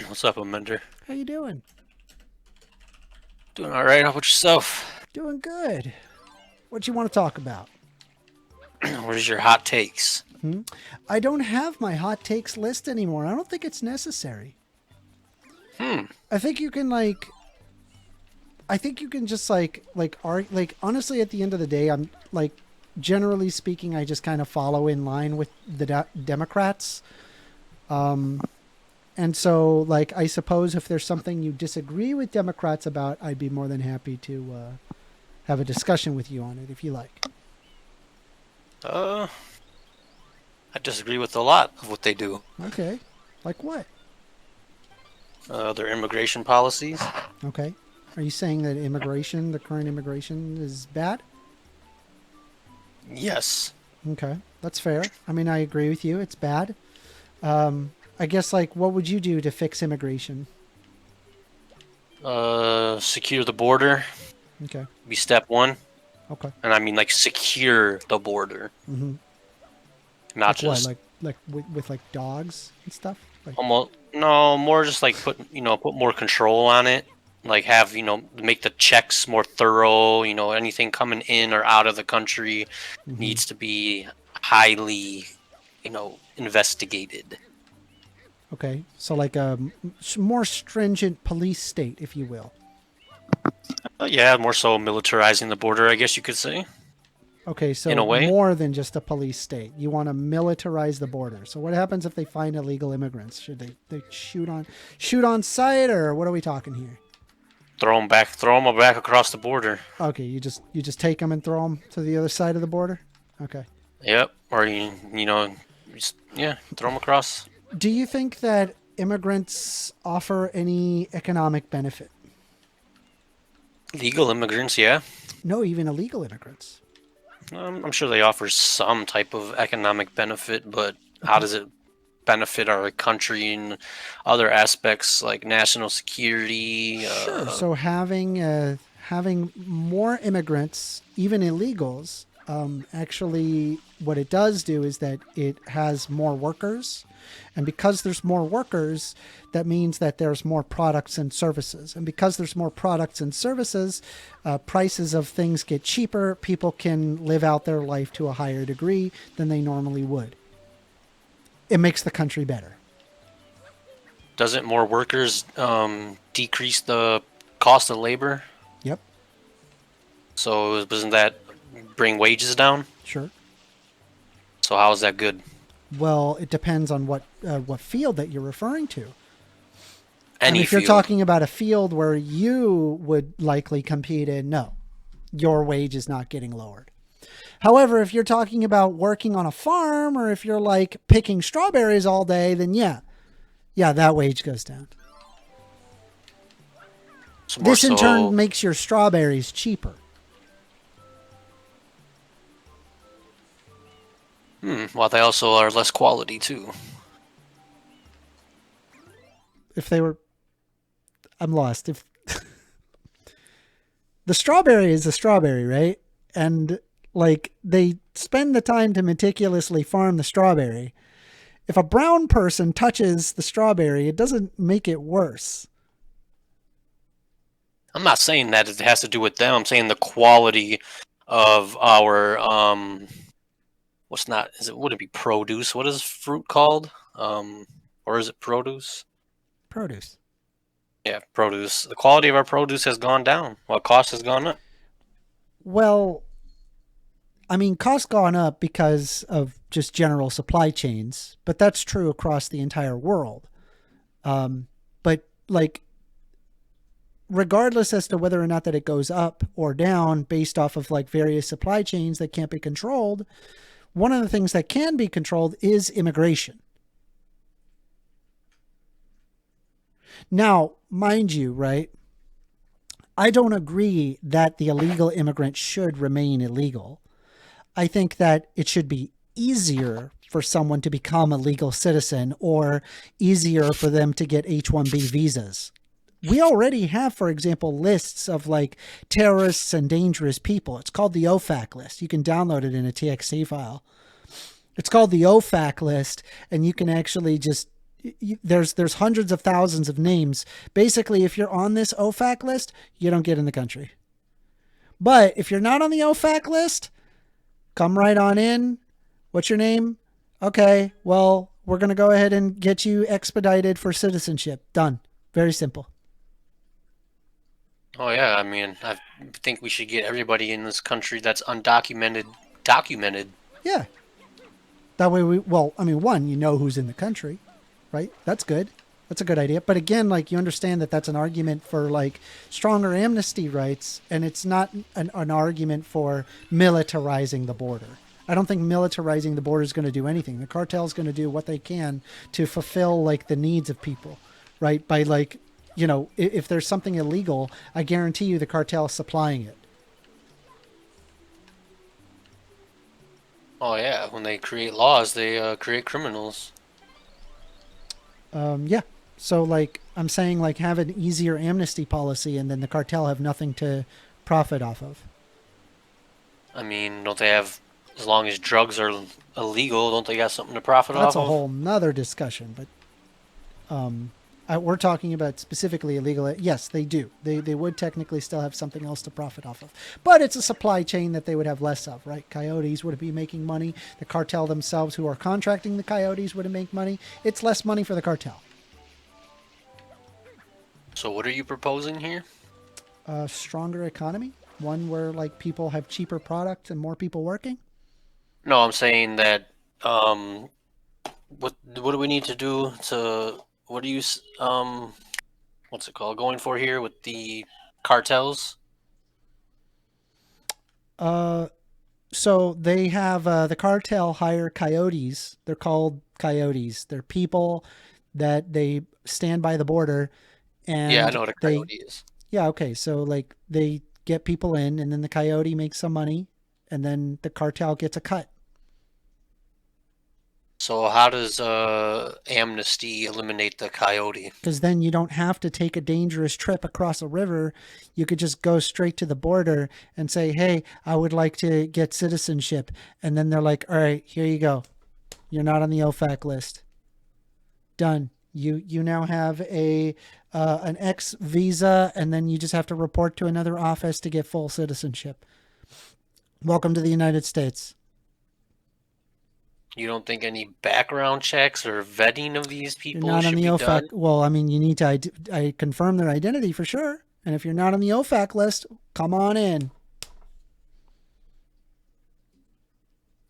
What's up, Amender? How you doing? Doing all right. How about yourself? Doing good. What you want to talk about? What is your hot takes? Hmm? I don't have my hot takes list anymore. I don't think it's necessary. Hmm. I think you can I think you can just honestly at the end of the day I'm like generally speaking I just kind of follow in line with the Democrats. Um and so like I suppose if there's something you disagree with Democrats about, I'd be more than happy to have a discussion with you on it if you like. Uh, I disagree with a lot of what they do. Okay. Like what? Their immigration policies. Okay. Are you saying that immigration, the current immigration, is bad? Yes. Okay, that's fair. I mean, I agree with you. It's bad. I guess, like, what would you do to fix immigration? Secure the border. Okay. Be step one, Okay. and I mean like secure the border, Mm-hmm. not Like what? just Like with like dogs and stuff. Like almost. No, more just like put more control on it. Like have make the checks more thorough. Anything coming in or out of the country mm-hmm. needs to be highly investigated. Okay. So like a more stringent police state, if you will. Yeah, more so militarizing the border, I guess you could say, Okay, in a so way. more than just a police state. You want to militarize the border. So what happens if they find illegal immigrants? Should they shoot on sight, or what are we talking here? Throw them back across the border. Okay, you just take them and throw them to the other side of the border. Okay. Yep, or throw them across. Do you think that immigrants offer any economic benefit? Legal immigrants, yeah. No, even illegal immigrants. I'm sure they offer some type of economic benefit, but how Okay. does it benefit our country in other aspects like national security? Sure. So having more immigrants, even illegals, actually, what it does do is that it has more workers, and because there's more workers, that means that there's more products and services, and because there's more products and services, prices of things get cheaper. People can live out their life to a higher degree than they normally would. It makes the country better. Doesn't more workers decrease the cost of labor? Yep. So doesn't that bring wages down? Sure. So how is that good? Well, it depends on what field that you're referring to. I mean, Any if you're field. talking about a field where you would likely compete in, no, your wage is not getting lowered. However, if you're talking about working on a farm or if you're like picking strawberries all day, then yeah, that wage goes down. So more This in turn so, makes your strawberries cheaper. well, they also are less quality too. If they were, I'm lost. If the strawberry is a strawberry, right? And like they spend the time to meticulously farm the strawberry. If a brown person touches the strawberry, it doesn't make it worse. I'm not saying that it has to do with them. I'm saying the quality of our what's not is it would it be produce? What is fruit called? Or is it produce? Produce. Yeah, produce. The quality of our produce has gone down while cost has gone up. Well, I mean, costs gone up because of just general supply chains, but that's true across the entire world. But like, regardless as to whether or not that it goes up or down based off of like various supply chains that can't be controlled, one of the things that can be controlled is immigration. Now, mind you, right? I don't agree that the illegal immigrant should remain illegal. I think that it should be easier for someone to become a legal citizen or easier for them to get H-1B visas. We already have, for example, lists of like terrorists and dangerous people. It's called the OFAC list. You can download it in a TXT file. It's called the OFAC list, and you can actually just there's hundreds of thousands of names. Basically, if you're on this OFAC list, you don't get in the country. But if you're not on the OFAC list, come right on in. What's your name? Okay, well, we're going to go ahead and get you expedited for citizenship. Done. Very simple. Oh yeah, I mean, I think we should get everybody in this country that's undocumented documented. Yeah. That way one, you know who's in the country, right? That's good. That's a good idea. But again, like, you understand that that's an argument for like stronger amnesty rights, and it's not an argument for militarizing the border. I don't think militarizing the border is going to do anything. The cartel is going to do what they can to fulfill like the needs of people, right? By like, if there's something illegal, I guarantee you the cartel is supplying it. Oh yeah, when they create laws, they create criminals. Yeah. So like I'm saying, like, have an easier amnesty policy, and then the cartel have nothing to profit off of. I mean, don't they have, as long as drugs are illegal, don't they got something to profit That's off a of? whole nother discussion, but we're talking about specifically illegal. Yes, they do. They would technically still have something else to profit off of, but it's a supply chain that they would have less of, right? Coyotes would be making money. The cartel themselves, who are contracting the coyotes, would make money. It's less money for the cartel. So what are you proposing here? A stronger economy, one where like people have cheaper product and more people working. No, I'm saying that what do we need to do to what do you what's it called going for here with the cartels? So they have the cartel hire coyotes. They're called coyotes. They're people that they stand by the border, Yeah, I and know what a they coyote is. yeah, okay. So like they get people in, and then the coyote makes some money, and then the cartel gets a cut. So how does amnesty eliminate the coyote? Because then you don't have to take a dangerous trip across a river. You could just go straight to the border and say, "Hey, I would like to get citizenship," and then they're like, "All right, here you go. You're not on the OFAC list. Done. You now have a an X visa, and then you just have to report to another office to get full citizenship. Welcome to the United States." You don't think any background checks or vetting of these You're people not on should the be OFAC. done? Well, I mean, you need to confirm their identity for sure. And if you're not on the OFAC list, come on in.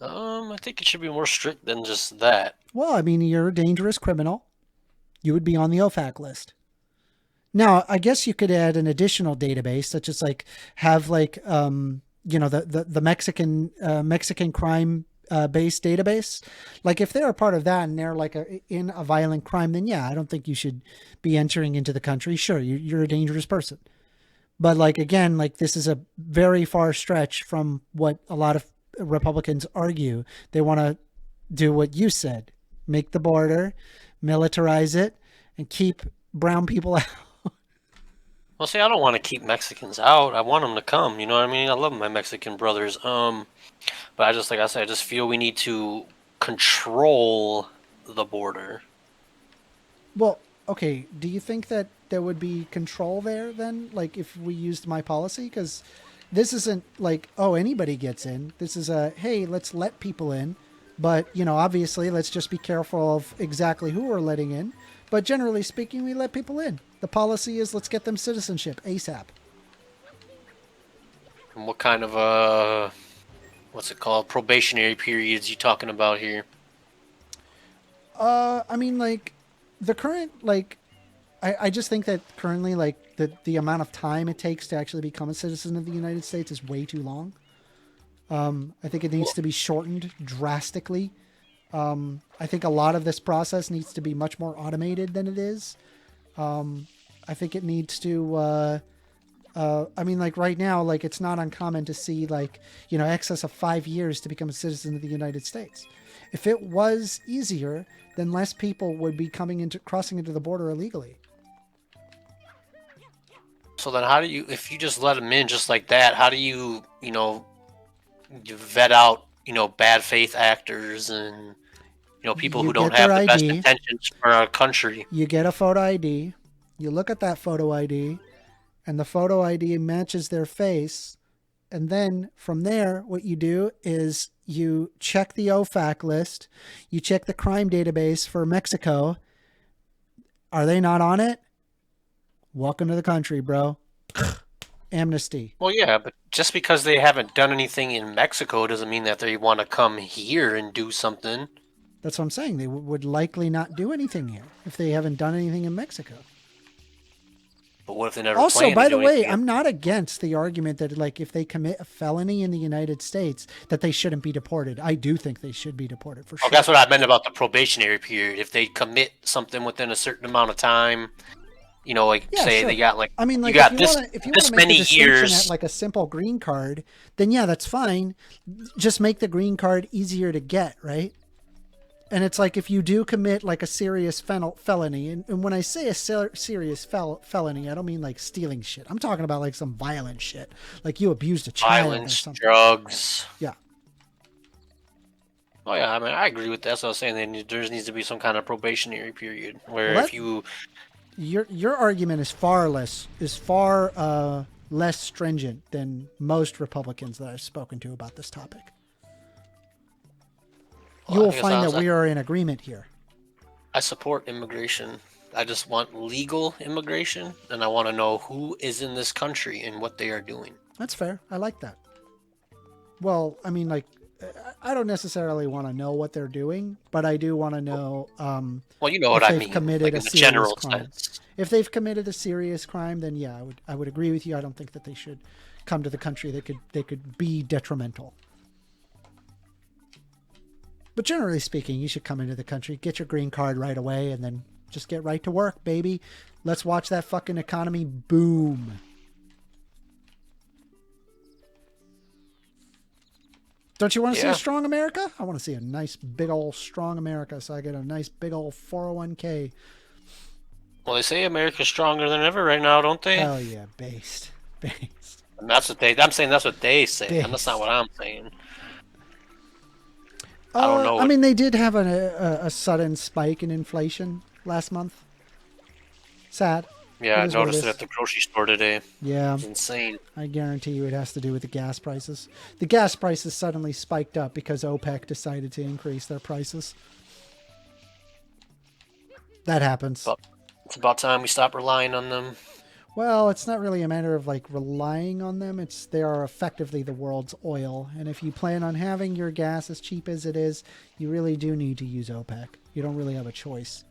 I think it should be more strict than just that. Well, I mean, you're a dangerous criminal. You would be on the OFAC list. Now, I guess you could add an additional database, such as like have like the Mexican crime based database. Like if they're a part of that and they're like in a violent crime, then yeah, I don't think you should be entering into the country. Sure, you're a dangerous person, but like again, like this is a very far stretch from what a lot of Republicans argue. They want to do what you said: make the border, militarize it, and keep brown people out. Well, see, I don't want to keep Mexicans out. I want them to come. You know what I mean? I love my Mexican brothers. But I just, like I said, I just feel we need to control the border. Well, okay. Do you think that there would be control there then? Like if we used my policy? Because this isn't like, oh, anybody gets in. This is a, hey, let's let people in. But, obviously, let's just be careful of exactly who we're letting in. But generally speaking, we let people in. The policy is let's get them citizenship ASAP. And what kind of what's it called? Probationary periods you talking about here? I mean, like the current, like, I just think that currently, like the amount of time it takes to actually become a citizen of the United States is way too long. I think it needs to be shortened drastically. I think a lot of this process needs to be much more automated than it is. I think it needs to, I mean, like right now, like it's not uncommon to see like, excess of 5 years to become a citizen of the United States. If it was easier, then less people would be crossing into the border illegally. So then how do you, if you just let them in just like that, how do you vet out, bad faith actors and People You who don't get their have the best ID. intentions for our country. You get a photo ID. You look at that photo ID, and the photo ID matches their face. And then from there, what you do is you check the OFAC list. You check the crime database for Mexico. Are they not on it? Welcome to the country, bro. Amnesty. Well, yeah, but just because they haven't done anything in Mexico doesn't mean that they want to come here and do something. That's what I'm saying. They would likely not do anything here if they haven't done anything in Mexico. But what if they never Also, plan to by do the way, anything? I'm not against the argument that, like, if they commit a felony in the United States, that they shouldn't be deported. I do think they should be deported for sure. Oh, that's what I meant about the probationary period. If they commit something within a certain amount of time, like Yeah, say sure. they got like I mean, like, you got if you this want to this make the many distinction years. at like a simple green card, then yeah, that's fine. Just make the green card easier to get, right? And it's like if you do commit like a serious felony, and when I say a serious felony, I don't mean like stealing shit. I'm talking about like some violent shit, like you abused a child or Violence, something. drugs. Yeah. Oh yeah, I mean I agree with that. So I was saying there needs to be some kind of probationary period where Well, if you Your argument is far less stringent than most Republicans that I've spoken to about this topic. You will find that we are in agreement here. I support immigration. I just want legal immigration, and I want to know who is in this country and what they are doing. That's fair. I like that. Well, I mean, like, I don't necessarily want to know what they're doing, but I do want to know. Well, you know what if I they've mean, committed like a in the serious general crime. sense. If they've committed a serious crime, then yeah, I would agree with you. I don't think that they should come to the country. They could be detrimental. But generally speaking, you should come into the country, get your green card right away, and then just get right to work, baby. Let's watch that fucking economy boom. Don't you want to see a strong America? I want to see a nice big old strong America, so I get a nice big old 401k. Well, they say America's stronger than ever right now, don't they? Oh yeah, based. And that's what I'm saying that's what they say, Based. and that's not what I'm saying. I don't know. I mean, they did have a sudden spike in inflation last month. Sad. Yeah, I is what it noticed is. it at the grocery store today. Yeah, It's insane. I guarantee you it has to do with the gas prices. The gas prices suddenly spiked up because OPEC decided to increase their prices. That happens. But it's about time we stop relying on them. Well, it's not really a matter of like relying on them. They are effectively the world's oil. And if you plan on having your gas as cheap as it is, you really do need to use OPEC. You don't really have a choice.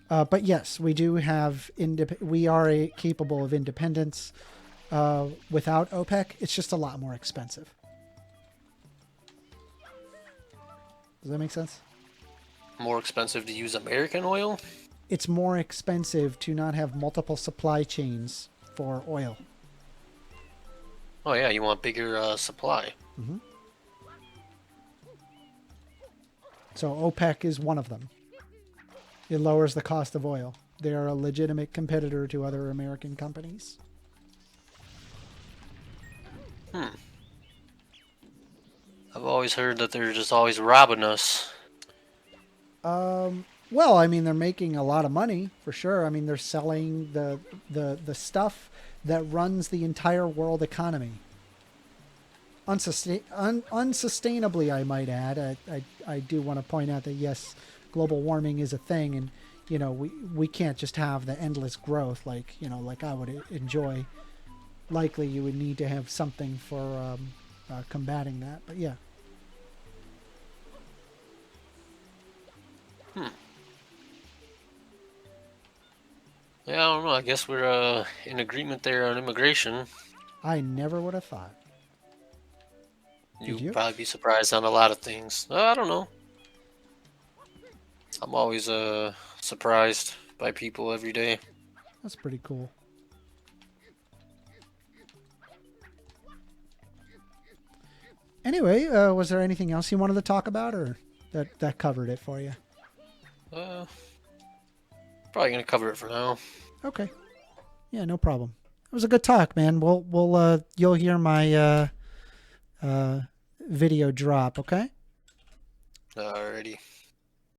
But yes, we do have we are capable of independence without OPEC. It's just a lot more expensive. Does that make sense? More expensive to use American oil? It's more expensive to not have multiple supply chains for oil. Oh yeah, you want bigger supply. Mm-hmm. So OPEC is one of them. It lowers the cost of oil. They are a legitimate competitor to other American companies. I've always heard that they're just always robbing us. Well, I mean, they're making a lot of money for sure. I mean, they're selling the stuff that runs the entire world economy. Unsustainably, I might add. I do want to point out that yes, global warming is a thing, and we can't just have the endless growth like I would enjoy. Likely, you would need to have something for combating that. But yeah. Yeah, I don't know. I guess we're in agreement there on immigration. I never would have thought. You'd probably be surprised on a lot of things. I don't know. I'm always surprised by people every day. That's pretty cool. Anyway, was there anything else you wanted to talk about, or that covered it for you? Probably gonna cover it for now. Okay. Yeah, no problem. It was a good talk, man. You'll hear my video drop, okay? Alrighty.